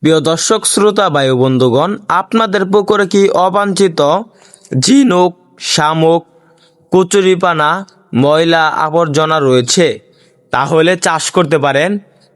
প্রিয় দর্শক শ্রোতা বায়ু বন্ধুগণ, আপনাদের পুকুরে কি অবাঞ্ছিত ঝিনুক, শামুক, কচুরিপানা, ময়লা আবর্জনা রয়েছে? তাহলে চাষ করতে পারেন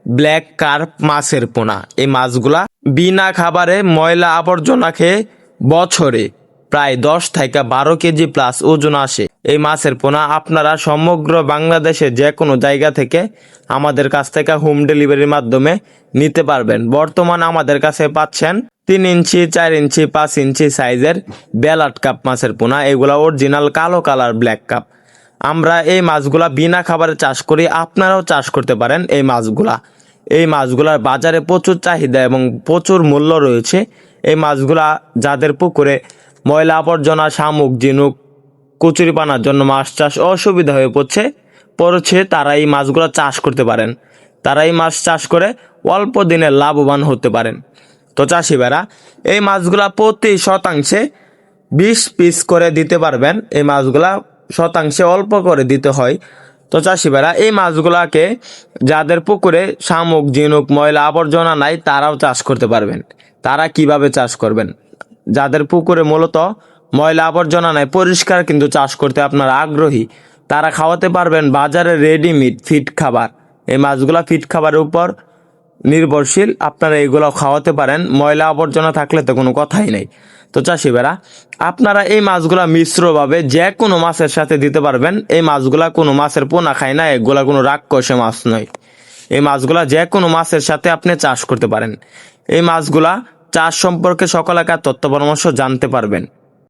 ব্ল্যাক কার্প মাছের পোনা। এই মাছগুলা বিনা খাবারে ময়লা আবর্জনা খেয়ে বছরে প্রায় 10 থেকে 12 কেজি প্লাস ওজন আসে। এই মাছের পোনা আপনারা সমগ্র বাংলাদেশে যে কোনো জায়গা থেকে আমাদের কাছ থেকে হোম ডেলিভারির মাধ্যমে নিতে পারবেন। বর্তমান আমাদের কাছে পাচ্ছেন 3 ইঞ্চি, 4 ইঞ্চি, 5 ইঞ্চি সাইজের বেলাট কাপ মাছের পোনা। এগুলা অরিজিনাল কালো কালার ব্ল্যাক কাপ। আমরা এই মাছগুলা বিনা খাবারে চাষ করি, আপনারাও চাষ করতে পারেন এই মাছগুলা। এই মাছগুলার বাজারে প্রচুর চাহিদা এবং প্রচুর মূল্য রয়েছে। এই মাছগুলা যাদের পুকুরে ময়লা আবর্জনা, শামুক, ঝিনুক, কচুরিপানার জন্য মাছ চাষ অসুবিধা হয়ে পড়ছে তারা এই মাছগুলো চাষ করতে পারেন। তারা এই মাছ চাষ করে অল্প দিনে লাভবান হতে পারেন। তো চাষি ভাইরা, এই মাছগুলা প্রতি শতাংশে 20 পিস করে দিতে পারবেন। এই মাছগুলা শতাংশে অল্প করে দিতে হয়। তো চাষি ভাইরা, এই মাছগুলাকে যাদের পুকুরে শামুক, ঝিনুক, ময়লা আবর্জনা নাই তারাও চাষ করতে পারবেন। তারা কিভাবে চাষ করবেন? যাদের পুকুরে মূলত ময়লা আবর্জনা নাই, পরিষ্কার কিন্তু চাষ করতে আপনারা আগ্রহী, তারা খাওয়াতে পারবেন বাজারে রেডিমেড ফিড খাবার। এই মাছগুলা ফিড খাবারের উপর নির্ভরশীল, আপনারা এগুলো খাওয়াতে পারেন। ময়লা আবর্জনা থাকলে তো কোনো কথাই নেই। তো চাষি ভাইরা, আপনারা এই মাছগুলা মিশ্রভাবে যে কোনো মাছের সাথে দিতে পারবেন। এই মাছগুলা কোনো মাছের পোনা খায় না, এগুলা কোনো রাক্ষসে মাছ নয়। এই মাছগুলা যে কোনো মাছের সাথে আপনি চাষ করতে পারেন। এই মাছগুলা চাষ সম্পর্কে সকল একা তথ্য পরামর্শ জানতে পারবেন।